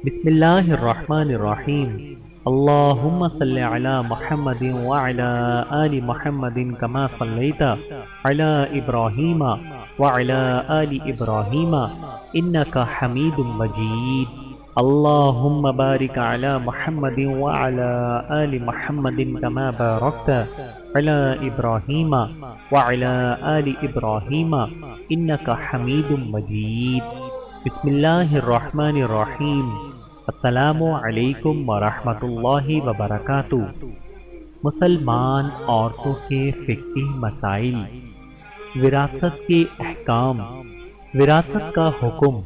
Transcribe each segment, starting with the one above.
بسم اللہ الرحمن الرحیم اللہم صلی علی محمد وعلی آل محمد کما صلیت علی ابراہیم وعلی آل ابراہیم انک حمید مجید اللہم بارک علی محمد وعلی آل محمد کما بارکت علی ابراہیم وعلی آل ابراہیم انک حمید مجید بسم اللہ الرحمن الرحیم السلام علیکم ورحمۃ اللہ وبرکاتہ۔ مسلمان عورتوں کے فقہی مسائل، وراثت کے احکام۔ وراثت کا حکم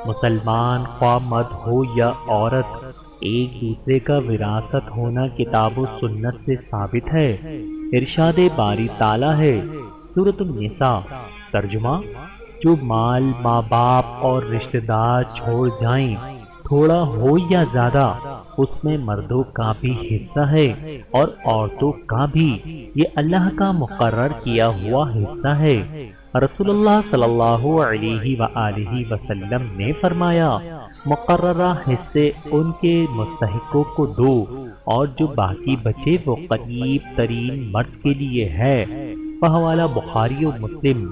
مسلمان خواہ مرد ہو یا عورت ایک دوسرے کا وراثت ہونا کتاب و سنت سے ثابت ہے۔ ارشاد باری تعالیٰ ہے سورۃ النساء، ترجمہ: جو مال ماں باپ اور رشتہ دار چھوڑ جائیں، تھوڑا ہو یا زیادہ، اس میں مردوں کا بھی حصہ ہے اور عورتوں کا بھی۔ یہ اللہ کا مقرر کیا ہوا حصہ ہے۔ رسول اللہ صلی اللہ علیہ وآلہ وسلم نے فرمایا، مقررہ حصے ان کے مستحقوں کو دو اور جو باقی بچے وہ قریب ترین مرد کے لیے ہے۔ بحوالہ بخاری و مسلم۔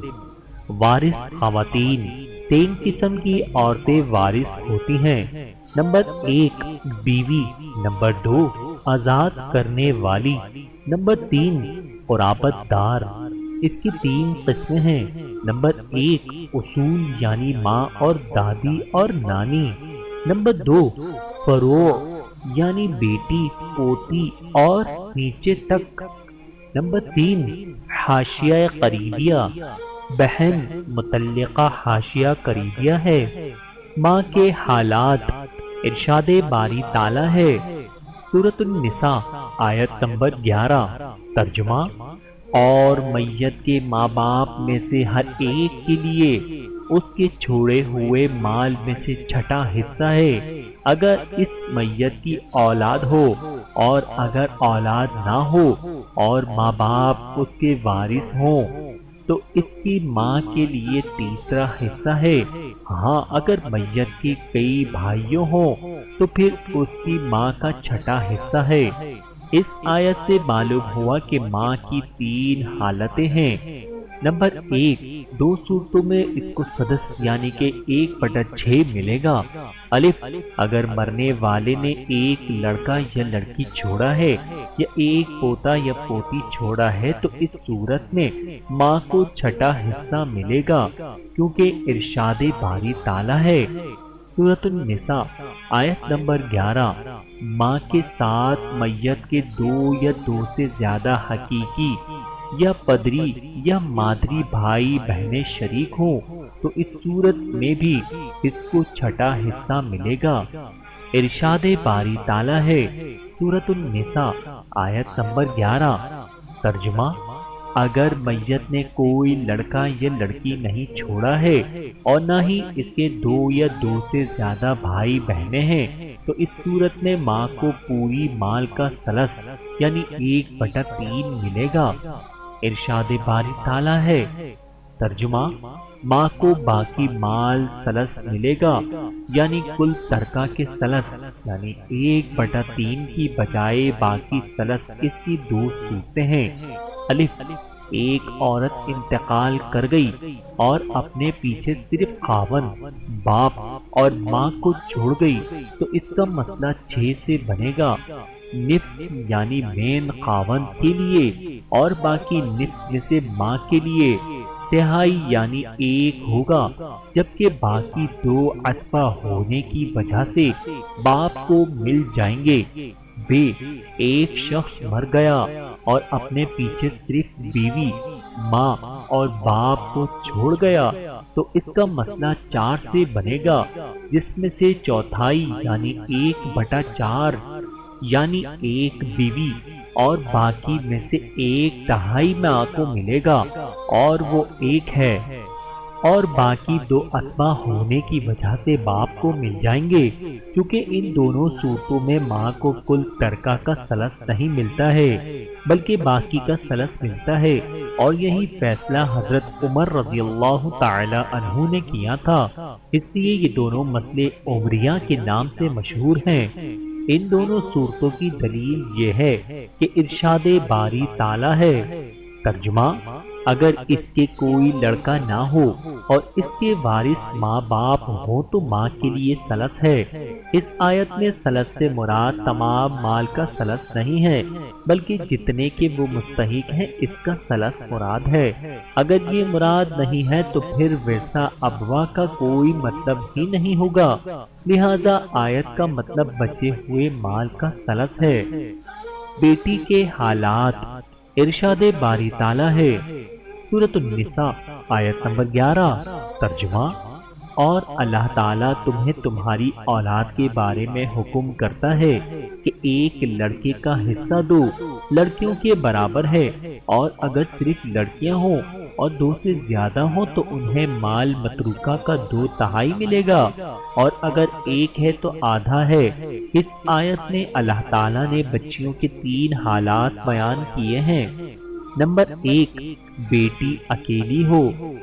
وارث خواتین، تین قسم کی عورتیں وارث ہوتی ہیں۔ نمبر 1 بیوی، نمبر 2 آزاد کرنے والی، نمبر 3 قرابت دار۔ اس کی 3 قسمیں ہیں۔ نمبر 1 اصول یعنی ماں اور دادی اور نانی، نمبر 2 فروع یعنی بیٹی پوتی اور نیچے تک، نمبر 3 حاشیہ قریبیہ، بہن متعلقہ حاشیہ قریبیہ ہے۔ ماں کے حالات۔ ارشاد باری تعالیٰ ہے سورۃ النساء آیت نمبر 11، ترجمہ: اور میت کے ماں باپ میں سے ہر ایک کے لیے اس کے چھوڑے ہوئے مال میں سے چھٹا حصہ ہے، اگر اس میت کی اولاد ہو اور اگر اولاد نہ ہو اور ماں باپ اس کے وارث ہوں تو اس کی ماں کے لیے تیسرا حصہ ہے۔ ہاں اگر میت کے کئی بھائیوں ہوں تو پھر اس کی ماں کا چھٹا حصہ ہے۔ اس آیت سے معلوم ہوا کہ ماں کی 3 حالتیں ہیں۔ نمبر 1 2 صورتوں میں اس کو سدس یعنی کہ 1/6 ملے گا۔ الف، اگر مرنے والے نے ایک لڑکا یا لڑکی چھوڑا ہے یا ایک پوتا یا پوتی چھوڑا ہے تو اس صورت میں ماں کو چھٹا حصہ ملے گا، کیونکہ ارشاد باری تعالیٰ ہے سورۃ النساء آیت نمبر 11، ماں کے ساتھ میت کے 2 یا 2 سے زیادہ حقیقی یا پدری یا مادری بھائی بہنیں شریک ہوں تو اس صورت میں بھی اس کو چھٹا حصہ ملے گا۔ ارشاد باری تعالیٰ ہے سورۃ النساء آیت نمبر 11، ترجمہ: اگر میت نے کوئی لڑکا یا لڑکی نہیں چھوڑا ہے اور نہ ہی اس کے 2 یا 2 سے زیادہ بھائی بہنیں ہیں تو اس صورت میں ماں کو پوری مال کا ثلث یعنی 1/3 ملے گا۔ ارشاد باری تعالیٰ ہے، ترجمہ: ماں کو باقی مال ثلث ملے گا، یعنی کل ترکہ کے ثلث یعنی 1/3 کی بجائے باقی ثلث۔ اس کی 2 صورتیں ہیں۔ الف، ایک عورت انتقال کر گئی اور اپنے پیچھے صرف خاوند، باپ اور ماں کو چھوڑ گئی تو اس کا مسئلہ 6 سے بنے گا۔ نصف یعنی مین خاوند کے لیے اور باقی نصف میں سے ماں کے لیے، تہائی یعنی 1 ہوگا، جبکہ باقی 2 عصبہ ہونے کی وجہ سے باپ کو مل جائیں گے۔ بے، ایک شخص مر گیا اور اپنے پیچھے صرف بیوی، ماں اور باپ کو چھوڑ گیا تو اس کا مسئلہ 4 سے بنے گا، جس میں سے چوتھائی یعنی 1/4 یعنی 1 بیوی اور باقی میں سے 1/2 ماں کو ملے گا اور وہ 1 ہے، اور باقی 2 عصبہ ہونے کی وجہ سے باپ کو مل جائیں گے، کیونکہ ان دونوں صورتوں میں ماں کو کل ترکہ کا ثلث نہیں ملتا ہے بلکہ باقی کا ثلث ملتا ہے، اور یہی فیصلہ حضرت عمر رضی اللہ تعالی عنہ نے کیا تھا۔ اس لیے یہ دونوں مسئلے عمریہ کے نام سے مشہور ہیں۔ ان دونوں صورتوں کی دلیل یہ ہے کہ ارشاد باری تعالیٰ ہے۔ ترجمہ: اگر اس کے کوئی لڑکا نہ ہو اور اس کے وارث ماں باپ ہوں تو ماں کے لیے ثلث ہے۔ اس آیت میں ثلث سے مراد تمام مال کا ثلث نہیں ہے، بلکہ جتنے کے وہ مستحق ہیں اس کا ثلث مراد ہے۔ اگر یہ مراد نہیں ہے تو پھر ورثہ ابوا کا کوئی مطلب ہی نہیں ہوگا، لہذا آیت کا مطلب بچے ہوئے مال کا ثلث ہے۔ بیٹی کے حالات، ارشاد باری تعالیٰ ہے۔ سورۃ النساء آیت نمبر 11۔ ترجمہ: اور اللہ تعالیٰ تمہیں تمہاری اولاد کے بارے میں حکم کرتا ہے کہ ایک لڑکے کا حصہ دو لڑکیوں کے برابر ہے، اور اگر صرف لڑکیاں ہوں اور 2 سے زیادہ ہوں تو انہیں مال متروکہ کا 2/3 ملے گا، اور اگر ایک ہے تو آدھا ہے۔ اس آیت میں اللہ تعالیٰ نے بچیوں کے 3 حالات بیان کیے ہیں۔ نمبر 1، بیٹی اکیلی ہو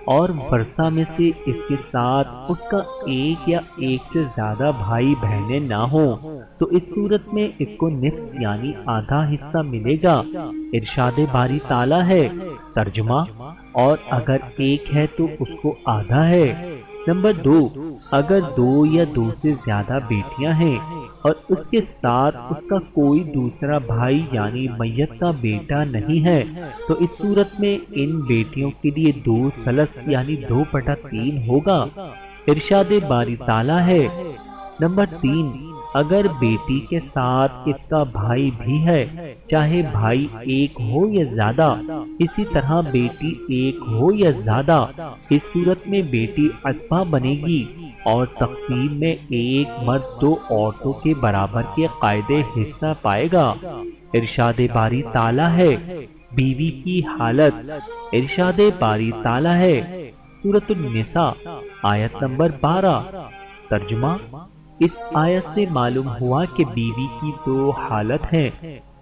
اور ورثہ میں سے اس کے ساتھ اس کا ایک یا ایک سے زیادہ بھائی بہنیں نہ ہوں تو اس صورت میں اس کو نصف یعنی آدھا حصہ ملے گا۔ ارشاد باری تعالیٰ ہے۔ ترجمہ: اور اگر ایک ہے تو اس کو آدھا ہے۔ نمبر 2، اگر 2 یا 2 سے زیادہ بیٹیاں ہیں اور اس کے ساتھ اس کا کوئی دوسرا بھائی یعنی میت کا بیٹا نہیں ہے تو اس صورت میں ان بیٹیوں کے لیے 2 ثلث یعنی 2/3 ہوگا۔ ارشاد باری تعالیٰ ہے۔ نمبر 3، اگر بیٹی کے ساتھ اس کا بھائی بھی ہے، چاہے بھائی ایک ہو یا زیادہ، اسی طرح بیٹی ایک ہو یا زیادہ، اس صورت میں بیٹی عصبہ بنے گی اور تقسیم میں ایک مرد 2 عورتوں کے برابر کے قاعدے حصہ پائے گا۔ ارشاد باری تعالیٰ ہے۔ بیوی کی حالت، ارشاد باری تعالیٰ ہے۔ سورۃ النساء آیت نمبر 12۔ ترجمہ: اس آیت سے معلوم ہوا کہ بیوی کی 2 حالت ہیں۔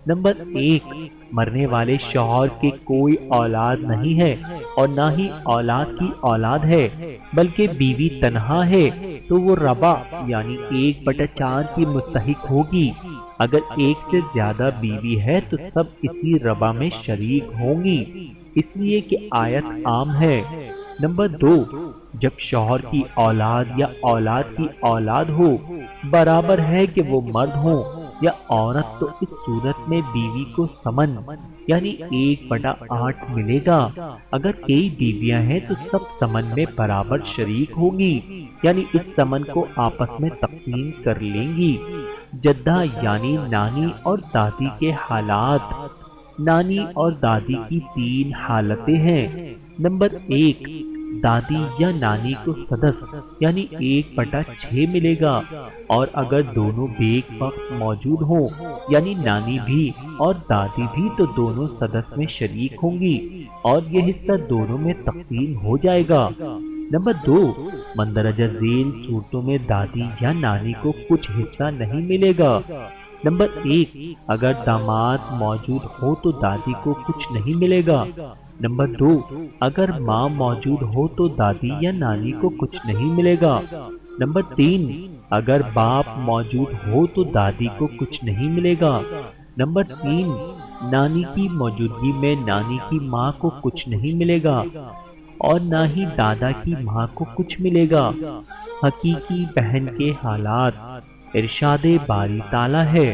نمبر 1، مرنے والے شوہر کے کوئی اولاد نہیں ہے اور نہ ہی اولاد کی اولاد ہے، بلکہ بیوی تنہا ہے تو وہ ربع یعنی 1/4 کی مستحق ہوگی۔ اگر ایک سے زیادہ بیوی ہے تو سب اسی ربع میں شریک ہوں گی، اس لیے کہ آیت عام ہے۔ نمبر 2، جب شوہر کی اولاد یا اولاد کی اولاد ہو، برابر ہے کہ وہ مرد ہوں یا عورت، تو اس صورت میں بیوی کو ثمن یعنی 1/8 ملے گا۔ اگر کئی بیویاں ہیں تو سب ثمن میں برابر شریک ہوں گی، یعنی اس ثمن کو آپس میں تقسیم کر لیں گی۔ جدہ یعنی نانی اور دادی کے حالات، نانی اور دادی کی 3 حالتیں ہیں۔ نمبر 1، دادی یا نانی کو سدس یعنی 1/6 ملے گا، اور اگر دونوں بیک وقت موجود ہوں یعنی نانی بھی اور دادی بھی تو دونوں سدس میں شریک ہوں گی اور یہ حصہ دونوں میں تقسیم ہو جائے گا۔ نمبر 2، مندرجہ ذیل صورتوں میں دادی یا نانی کو کچھ حصہ نہیں ملے گا۔ نمبر 1، اگر داماد موجود ہو تو دادی کو کچھ نہیں ملے گا۔ نمبر 2، اگر ماں موجود ہو تو دادی یا نانی کو کچھ نہیں ملے گا۔ نمبر 3، اگر باپ موجود ہو تو دادی کو کچھ نہیں ملے گا۔ نمبر 3، نانی کی موجودگی میں نانی کی ماں کو کچھ نہیں ملے گا اور نہ ہی دادا کی ماں کو کچھ ملے گا۔ حقیقی بہن کے حالات، ارشاد باری تعالیٰ ہے۔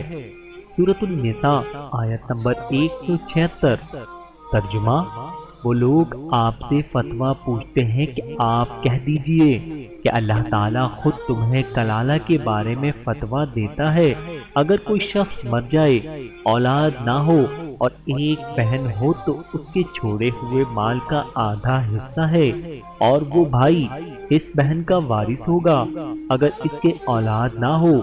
سورۃ النساء آیت نمبر 176۔ ترجمہ: وہ لوگ آپ سے فتویٰ پوچھتے ہیں کہ آپ کہہ دیجئے کہ اللہ تعالیٰ خود تمہیں کلالہ کے بارے میں فتویٰ دیتا ہے۔ اگر کوئی شخص مر جائے، اولاد نہ ہو اور ایک بہن ہو تو اس کے چھوڑے ہوئے مال کا آدھا حصہ ہے اور وہ بھائی اس بہن کا وارث ہوگا اگر اس کے اولاد نہ ہو۔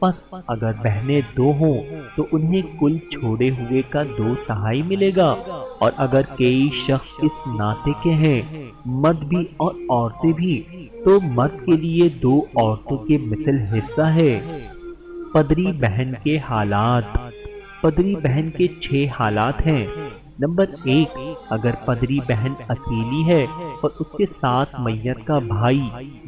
پس اگر بہنیں 2 ہوں تو انہیں کل چھوڑے ہوئے کا 2/3 ملے گا، اور اگر کئی شخص اس ناطے کے ہیں، مرد بھی اور عورتیں بھی، تو مرد کے لیے 2 عورتوں کے مثل حصہ ہے۔ پدری بہن کے حالات، پدری بہن کے 6 حالات ہیں۔ نمبر 1، اگر پدری بہن اکیلی ہے اور اس کے ساتھ میت کا بھائی،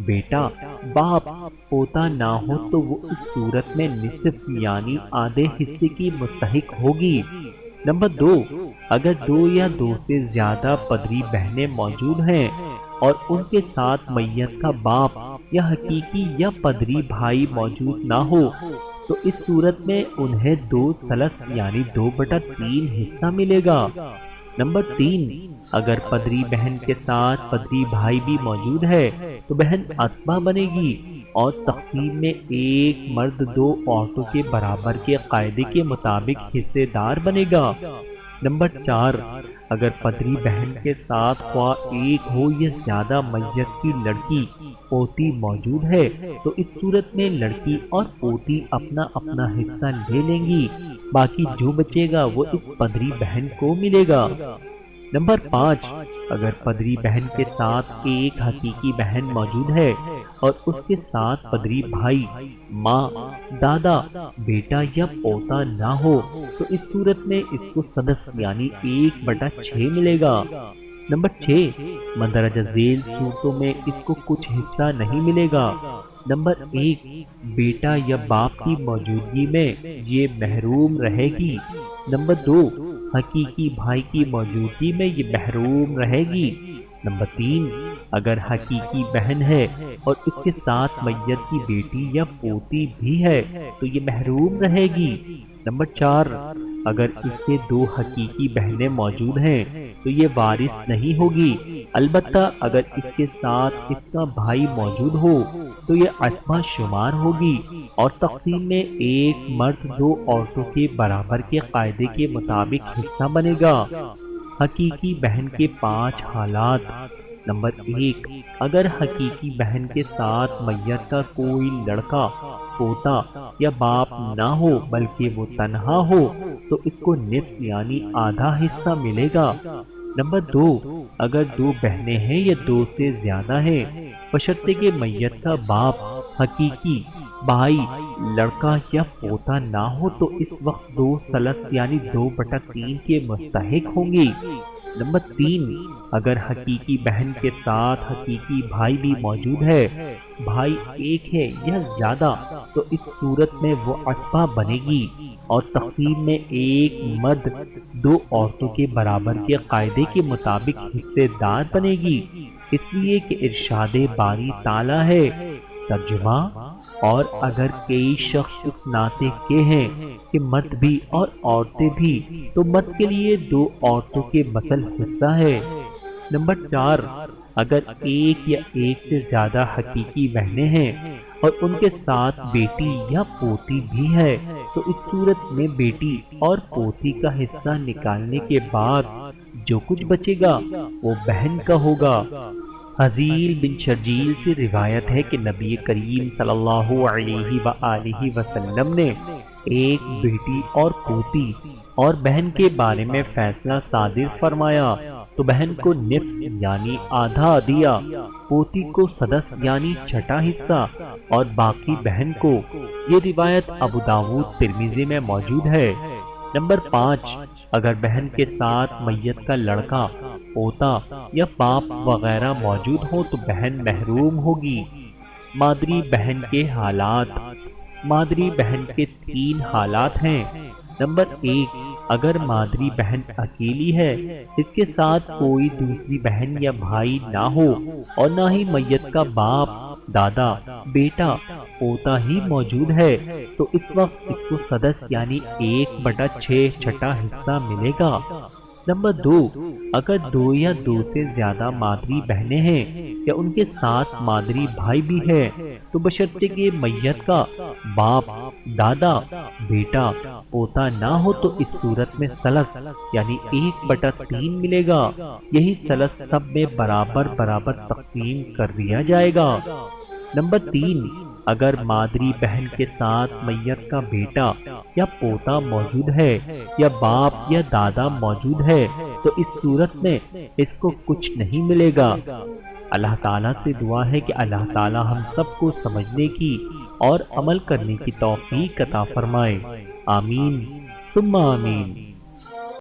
بیٹا، باپ، پوتا نہ ہو تو وہ اس صورت میں نصف یعنی آدھے حصے کی مستحق ہوگی۔ نمبر 2، اگر 2 یا 2 سے زیادہ پدری بہنیں موجود ہیں اور ان کے ساتھ میت کا باپ یا حقیقی یا پدری بھائی موجود نہ ہو تو اس صورت میں انہیں 2 ثلث یعنی 2/3 حصہ ملے گا۔ نمبر 3، اگر پدری بہن کے ساتھ پدری بھائی بھی موجود ہے تو بہن عصبہ بنے گی اور تقسیم میں ایک مرد 2 عورتوں کے برابر کے قاعدے کے مطابق حصے دار بنے گا۔ نمبر 4، اگر پدری بہن کے ساتھ خواہ ایک ہو یا زیادہ میت کی لڑکی پوتی موجود ہے تو اس صورت میں لڑکی اور پوتی اپنا اپنا حصہ لے لیں گی، باقی جو بچے گا وہ اس پدری بہن کو ملے گا۔ نمبر 5، اگر پدری بہن کے ساتھ ایک حقیقی بہن موجود ہے اور اس کے ساتھ پدری بھائی، ماں، دادا، بیٹا یا پوتا نہ ہو تو اس صورت میں اس کو سدس یعنی 1/6 ملے گا۔ نمبر 6، مندرجہ ذیل صورتوں میں اس کو کچھ حصہ نہیں ملے گا۔ نمبر 1، بیٹا یا باپ کی موجودگی میں یہ محروم رہے گی۔ نمبر 2، حقیقی بھائی کی موجودگی میں یہ محروم رہے گی۔ نمبر 3، اگر حقیقی بہن ہے اور اس کے ساتھ میت کی بیٹی یا پوتی بھی ہے تو یہ محروم رہے گی۔ نمبر 4، اگر اس کے 2 حقیقی بہنیں موجود ہیں تو یہ وارث نہیں ہوگی، البتہ اگر اس کے ساتھ اس کا بھائی موجود ہو تو یہ عصبہ شمار ہوگی اور تقسیم میں ایک مرد 2 عورتوں کے برابر کے قاعدے کے مطابق حصہ بنے گا۔ حقیقی بہن کے 5 حالات۔ نمبر 1، اگر حقیقی بہن کے ساتھ میت کا کوئی لڑکا، پوتا یا باپ نہ ہو بلکہ وہ تنہا ہو تو اس کو نصف یعنی آدھا حصہ ملے گا۔ نمبر 2، اگر 2 بہنیں ہیں یا 2 سے زیادہ ہیں بشرطے کہ میت کا باپ، حقیقی بھائی، لڑکا یا پوتا نہ ہو تو اس وقت 2 ثلث یعنی 2/3 کے مستحق ہوں گی۔ نمبر 3، اگر حقیقی بہن کے ساتھ حقیقی بھائی بھی موجود ہے، بھائی ایک ہے یا زیادہ تو اس صورت میں وہ عصبہ بنے گی اور تقسیم میں ایک مرد 2 عورتوں کے برابر کے قاعدے کے مطابق حصے دار بنے گی، اس لیے کہ ارشاد باری تعالیٰ ہے۔ ترجمہ، اور اگر کئی شخص اس ناطے کے ہیں کہ مرد بھی اور عورتیں بھی تو مرد کے لیے 2 عورتوں کے مثل حصہ ہے۔ نمبر 4، اگر ایک یا ایک سے زیادہ حقیقی بہنیں ہیں اور ان کے ساتھ بیٹی یا پوتی بھی ہے تو اس صورت میں بیٹی اور پوتی کا حصہ نکالنے کے بعد جو کچھ بچے گا وہ بہن کا ہوگا۔ حذیل بن شرجیل سے روایت ہے کہ نبی کریم صلی اللہ علیہ وآلہ وسلم نے ایک بیٹی اور پوتی اور بہن کے بارے میں فیصلہ صادر فرمایا تو بہن کو نصف یعنی آدھا دیا، پوتی کو سدس یعنی چھٹا حصہ اور باقی بہن کو۔ یہ روایت ابو داؤد ترمذی میں موجود ہے۔ نمبر 5، اگر بہن کے ساتھ میت کا لڑکا، پوتا یا باپ وغیرہ موجود ہو تو بہن محروم ہوگی۔ مادری بہن کے حالات۔ مادری بہن کے 3 حالات ہیں۔ نمبر 1، اگر مادری بہن اکیلی ہے، اس کے ساتھ کوئی دوسری بہن یا بھائی نہ ہو اور نہ ہی میت کا باپ، دادا، بیٹا، پوتا ہی موجود ہے تو اس وقت اس کو سدس یعنی 1/6 چھٹا حصہ ملے گا۔ نمبر 2، اگر 2 یا 2 سے زیادہ مادری بہنیں ہیں یا ان کے ساتھ مادری بھائی بھی ہے تو بشرطے کہ میت کا باپ، دادا، بیٹا، پوتا نہ ہو تو اس صورت میں ثلث یعنی 1/3 ملے گا۔ یہی ثلث سب میں برابر برابر تقسیم کر دیا جائے گا۔ نمبر 3، اگر مادری بہن کے ساتھ میت کا بیٹا یا پوتا موجود ہے یا باپ یا دادا موجود ہے تو اس صورت میں اس کو کچھ نہیں ملے گا۔ اللہ تعالیٰ سے دعا ہے کہ اللہ تعالیٰ ہم سب کو سمجھنے کی اور عمل کرنے کی توفیق عطا فرمائے۔ آمین ثم آمین۔